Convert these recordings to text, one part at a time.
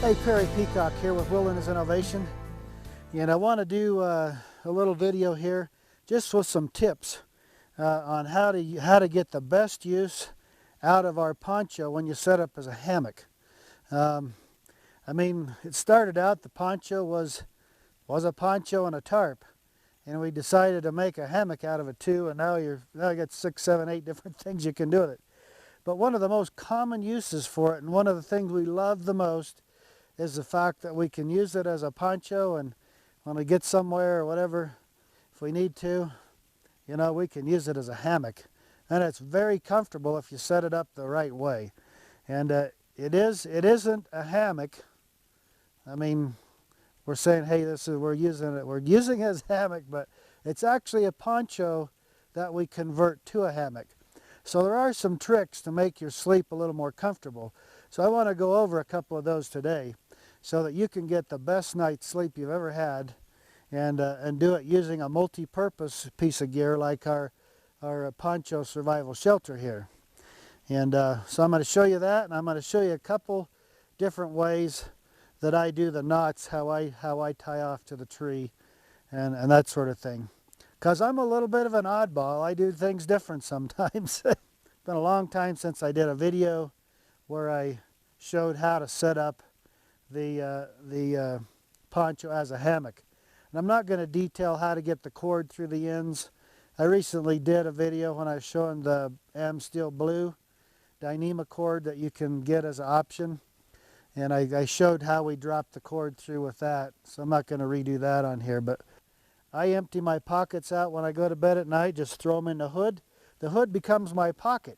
Hey, Perry Peacock here with Wilderness Innovation, and I want to do a little video here just with some tips on how to get the best use out of our poncho when you set up as a hammock. I mean, it started out, the poncho was a poncho and a tarp, and we decided to make a hammock out of it too, and now you got 6, 7, 8 different things you can do with it. But one of the most common uses for it, and one of the things we love the most, is the fact that we can use it as a poncho, and when we get somewhere or whatever, if we need to, you know, we can use it as a hammock. And it's very comfortable if you set it up the right way. And it isn't a hammock. I mean, we're saying, hey, we're using it as a hammock, but it's actually a poncho that we convert to a hammock. So there are some tricks to make your sleep a little more comfortable. So I want to go over a couple of those today, so that you can get the best night's sleep you've ever had, and do it using a multi-purpose piece of gear like our poncho survival shelter here. And so I'm going to show you that, and I'm going to show you a couple different ways that I do the knots, how I tie off to the tree, and that sort of thing. Because I'm a little bit of an oddball. I do things different sometimes. It's been a long time since I did a video where I showed how to set up the poncho as a hammock. And I'm not going to detail how to get the cord through the ends. I recently did a video when I was showing the Steel Blue Dyneema cord that you can get as an option, and I showed how we drop the cord through with that, so I'm not going to redo that on here. But I empty my pockets out when I go to bed at night, just throw them in the hood. The hood becomes my pocket.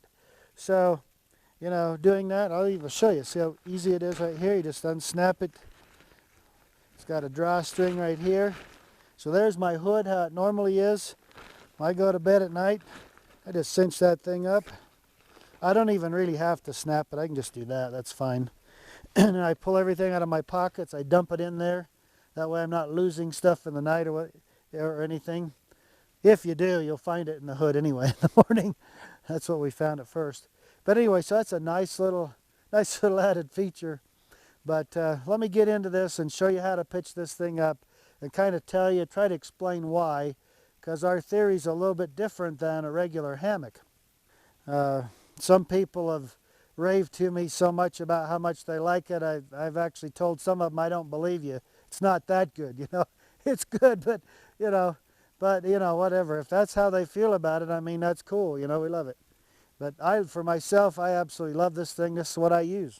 So, you know, doing that, I'll even show you. See how easy it is right here? You just unsnap it. It's got a drawstring right here. So there's my hood, how it normally is. When I go to bed at night, I just cinch that thing up. I don't even really have to snap it. I can just do that. That's fine. And then I pull everything out of my pockets. I dump it in there. That way I'm not losing stuff in the night or anything. If you do, you'll find it in the hood anyway in the morning. That's what we found at first. But anyway, so that's a nice little added feature. But let me get into this and show you how to pitch this thing up, and kind of try to explain why, because our theory is a little bit different than a regular hammock. Some people have raved to me so much about how much they like it. I've actually told some of them, I don't believe you. It's not that good, you know. It's good, but you know, whatever. If that's how they feel about it, I mean, that's cool. You know, we love it. But for myself, I absolutely love this thing. This is what I use.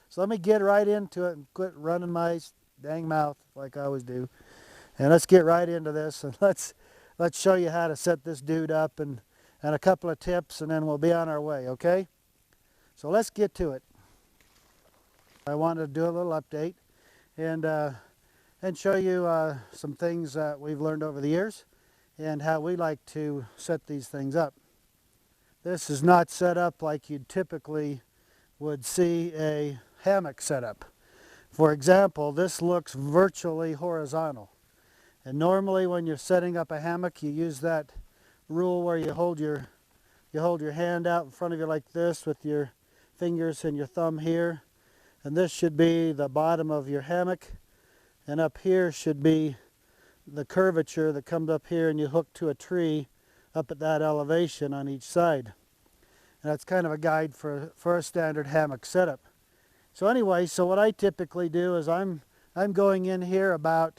So let me get right into it and quit running my dang mouth like I always do. And let's get right into this, and let's show you how to set this dude up, and a couple of tips, and then we'll be on our way, okay? So let's get to it. I wanted to do a little update and show you some things that we've learned over the years and how we like to set these things up. This is not set up like you typically would see a hammock setup. For example, this looks virtually horizontal. And normally when you're setting up a hammock, you use that rule where you hold your hand out in front of you like this with your fingers and your thumb here. And this should be the bottom of your hammock. And up here should be the curvature that comes up here, and you hook to a tree up at that elevation on each side. And that's kind of a guide for a standard hammock setup. So anyway, so what I typically do is I'm going in here about,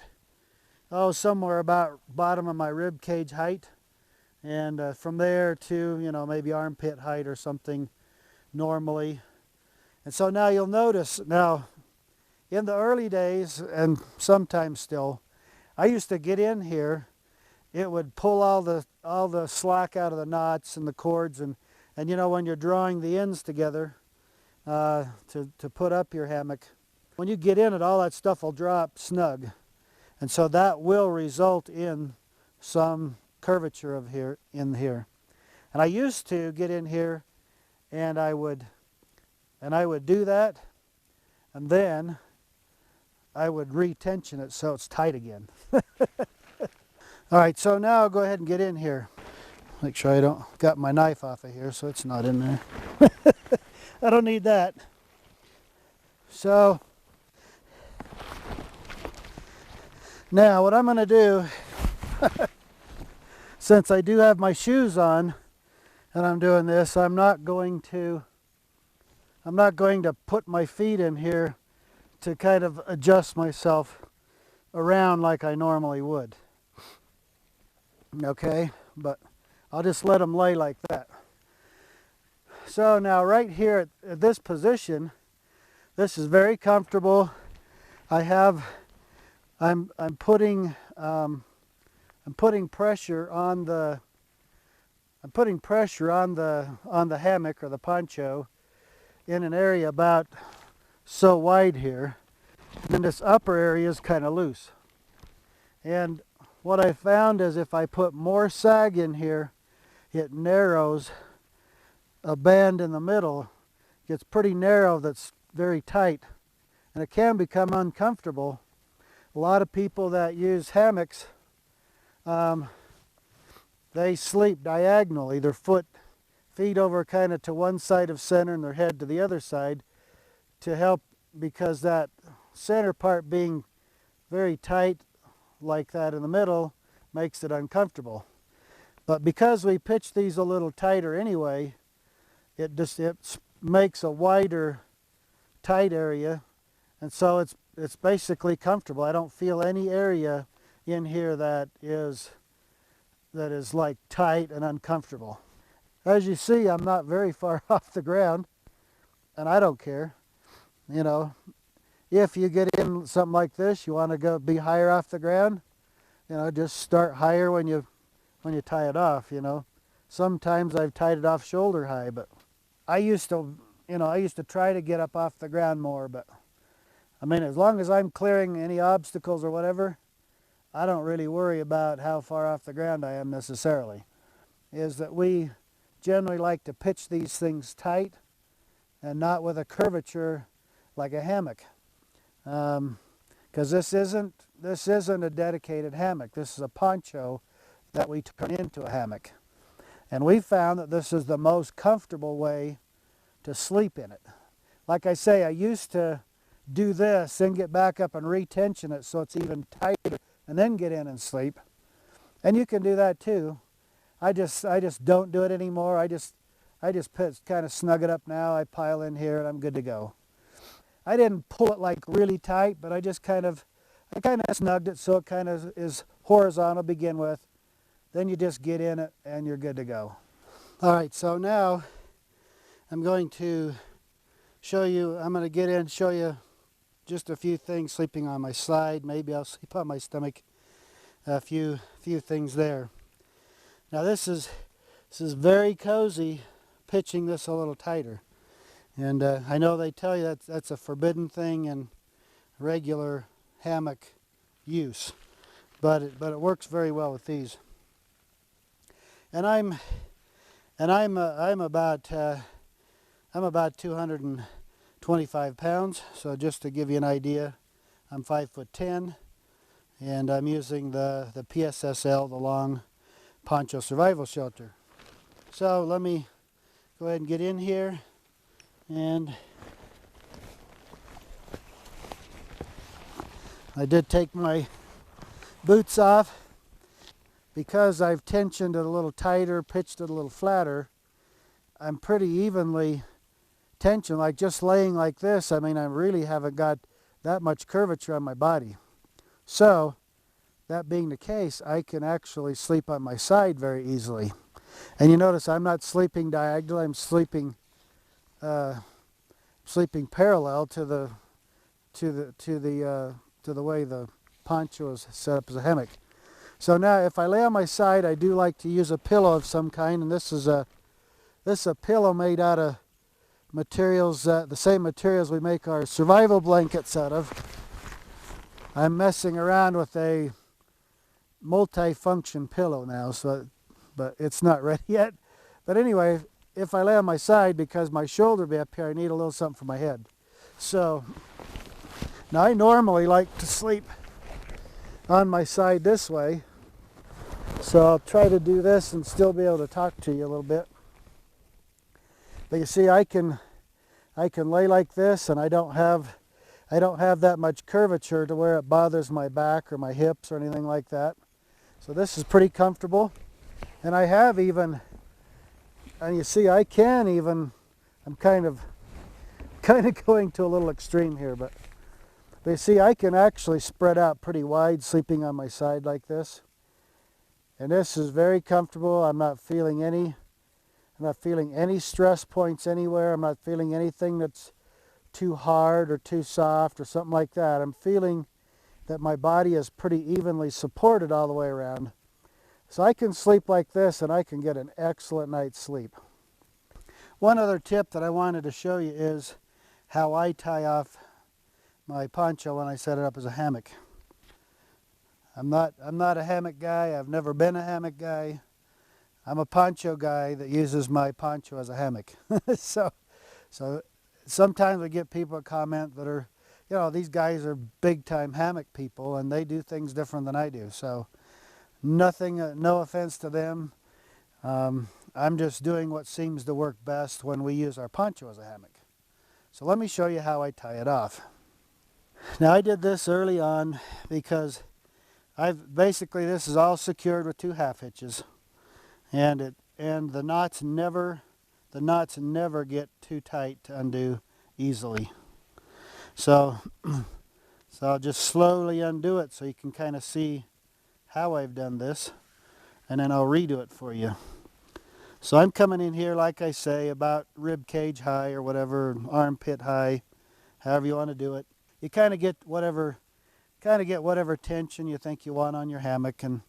somewhere about bottom of my rib cage height, and from there to, you know, maybe armpit height or something normally. And so now you'll notice, now in the early days, and sometimes still, I used to get in here. It would pull all the slack out of the knots and the cords, and you know, when you're drawing the ends together to put up your hammock, when you get in it, all that stuff will drop snug, and so that will result in some curvature in here. And I used to get in here, and I would do that, and then I would re-tension it so it's tight again. All right, so now I'll go ahead and get in here. Make sure I don't got my knife off of here so it's not in there. I don't need that. So Now what I'm going to do, since I do have my shoes on and I'm doing this, I'm not going to put my feet in here to kind of adjust myself around like I normally would. Okay, but I'll just let them lay like that. So now right here at this position, this is very comfortable. I'm putting pressure on the hammock or the poncho in an area about so wide here, and this upper area is kind of loose. And what I found is if I put more sag in here, it narrows a band in the middle. It gets pretty narrow, that's very tight, and it can become uncomfortable. A lot of people that use hammocks, they sleep diagonally, their feet over kind of to one side of center and their head to the other side to help, because that center part being very tight like that in the middle makes it uncomfortable. But because we pitch these a little tighter anyway, it makes a wider tight area, and so it's basically comfortable. I don't feel any area in here that is like tight and uncomfortable. As you see, I'm not very far off the ground, and I don't care. You know, if you get in something like this, you want to go be higher off the ground, you know, just start higher when you tie it off, you know. Sometimes I've tied it off shoulder high, but I used to try to get up off the ground more, but I mean, as long as I'm clearing any obstacles or whatever, I don't really worry about how far off the ground I am necessarily. Is that we generally like to pitch these things tight and not with a curvature like a hammock. Because this isn't a dedicated hammock. This is a poncho that we turn into a hammock. And we found that this is the most comfortable way to sleep in it. Like I say, I used to do this, then get back up and retension it so it's even tighter, and then get in and sleep. And you can do that too. I just don't do it anymore. I just kind of snug it up now. I pile in here and I'm good to go. I didn't pull it like really tight, but I kind of snugged it so it kind of is horizontal to begin with. Then you just get in it and you're good to go. All right, so now I'm going to show you, I'm going to get in and show you just a few things sleeping on my side. Maybe I'll sleep on my stomach. A few things there. Now this is very cozy, pitching this a little tighter. And I know they tell you that's a forbidden thing in regular hammock use, but it works very well with these. And I'm about 225 pounds. So just to give you an idea, I'm 5'10", and I'm using the PSSL, the long poncho survival shelter. So let me go ahead and get in here, and I did take my boots off because I've tensioned it a little tighter, pitched it a little flatter. I'm pretty evenly tensioned, like just laying like this. I mean, I really haven't got that much curvature on my body. So that being the case, I can actually sleep on my side very easily. And you notice I'm not sleeping diagonal. I'm sleeping parallel to the way the poncho is set up as a hammock. So now, if I lay on my side, I do like to use a pillow of some kind, and this is a pillow made out of materials, the same materials we make our survival blankets out of. I'm messing around with a multi-function pillow now, but it's not ready yet. But anyway, if I lay on my side, because my shoulder will be up here, I need a little something for my head. So now I normally like to sleep on my side this way, so I'll try to do this and still be able to talk to you a little bit. But you see, I can lay like this, and I don't have I don't have that much curvature to where it bothers my back or my hips or anything like that. So this is pretty comfortable. And I have even, and you see I can even, I'm kind of going to a little extreme here, but you see I can actually spread out pretty wide sleeping on my side like this. And this is very comfortable. I'm not feeling any stress points anywhere. I'm not feeling anything that's too hard or too soft or something like that. I'm feeling that my body is pretty evenly supported all the way around. So I can sleep like this and I can get an excellent night's sleep. One other tip that I wanted to show you is how I tie off my poncho when I set it up as a hammock. I'm not a hammock guy. I've never been a hammock guy. I'm a poncho guy that uses my poncho as a hammock. so sometimes I get people that comment that are, you know, these guys are big time hammock people and they do things different than I do. So nothing, no offense to them. I'm just doing what seems to work best when we use our poncho as a hammock. So let me show you how I tie it off. Now I did this early on because basically this is all secured with 2 half hitches, and the knots never get too tight to undo easily. So I'll just slowly undo it so you can kind of see how I've done this, and then I'll redo it for you. So I'm coming in here, like I say, about rib cage high or whatever, armpit high, however you want to do it. You kind of get whatever tension you think you want on your hammock, and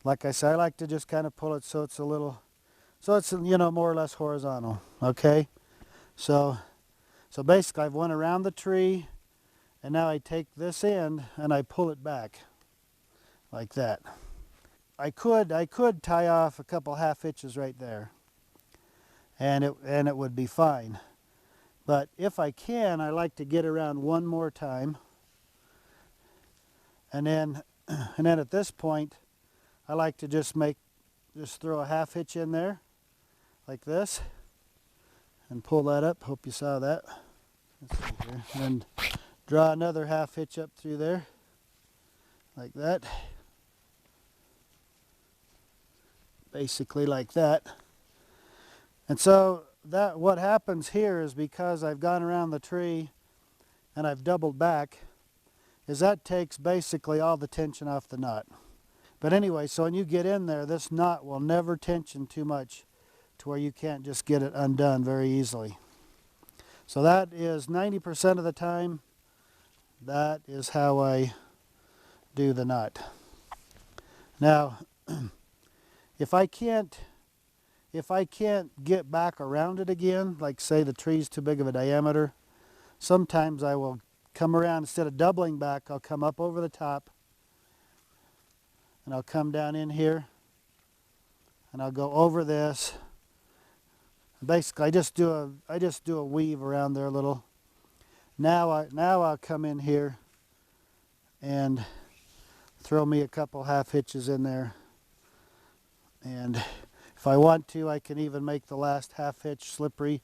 like I say, I like to just kind of pull it so it's you know, more or less horizontal. Okay, so basically I've went around the tree, and now I take this end and I pull it back like that. I could tie off a couple half hitches right there, and it would be fine. But if I can, I like to get around one more time, and then at this point, I like to just throw a half hitch in there, like this, and pull that up. Hope you saw that. Let's see here. And draw another half hitch up through there, like that. Basically like that. And so what happens here is, because I've gone around the tree and I've doubled back, is that takes basically all the tension off the knot. But anyway, so when you get in there, this knot will never tension too much to where you can't just get it undone very easily. So that is 90% of the time, that is how I do the knot. Now, if I can't get back around it again, like say the tree's too big of a diameter, sometimes I will come around, instead of doubling back, I'll come up over the top, and I'll come down in here, and I'll go over this. Basically, I just do a weave around there a little. Now I'll come in here and throw me a couple half hitches in there, and if I want to, I can even make the last half hitch slippery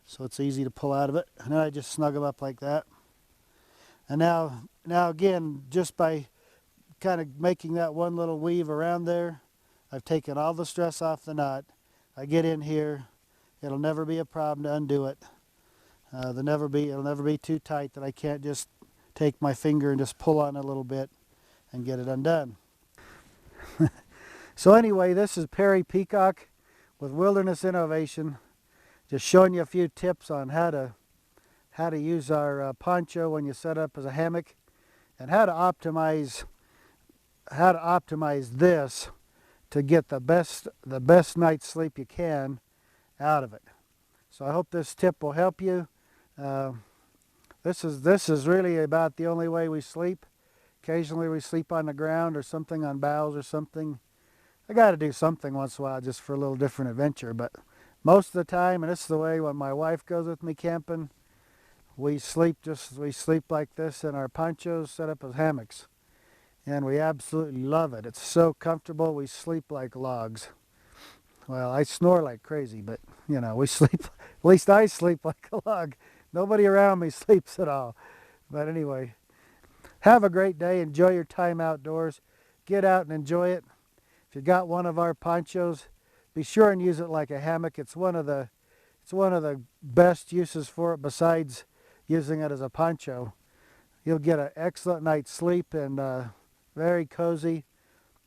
so it's easy to pull out of it. And then I just snug them up like that. And now again, just by kind of making that one little weave around there, I've taken all the stress off the knot. I get in here, it'll never be a problem to undo it. It'll never be too tight that I can't just take my finger and just pull on a little bit and get it undone. So anyway, this is Perry Peacock with Wilderness Innovation, just showing you a few tips on how to use our poncho when you set up as a hammock, and how to optimize this to get the best night's sleep you can out of it. So I hope this tip will help you. This is really about the only way we sleep. Occasionally we sleep on the ground or something, on boughs or something. I got to do something once in a while just for a little different adventure, but most of the time, and this is the way when my wife goes with me camping, we sleep like this in our ponchos set up as hammocks, and we absolutely love it. It's so comfortable. We sleep like logs. Well, I snore like crazy, but you know, we sleep, at least I sleep like a log. Nobody around me sleeps at all. But anyway, have a great day. Enjoy your time outdoors. Get out and enjoy it. If you got one of our ponchos, be sure and use it like a hammock. It's one of the best uses for it besides using it as a poncho. You'll get an excellent night's sleep and very cozy.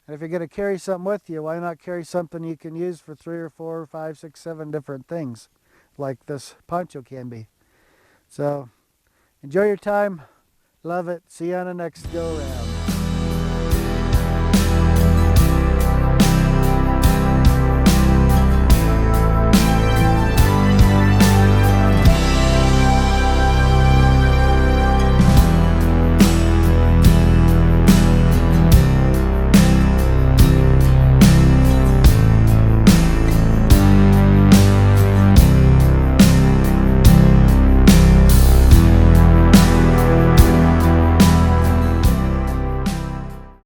And if you're going to carry something with you, why not carry something you can use for 3 or 4 or 5, 6, 7 different things like this poncho can be. So enjoy your time. Love it. See you on the next go round.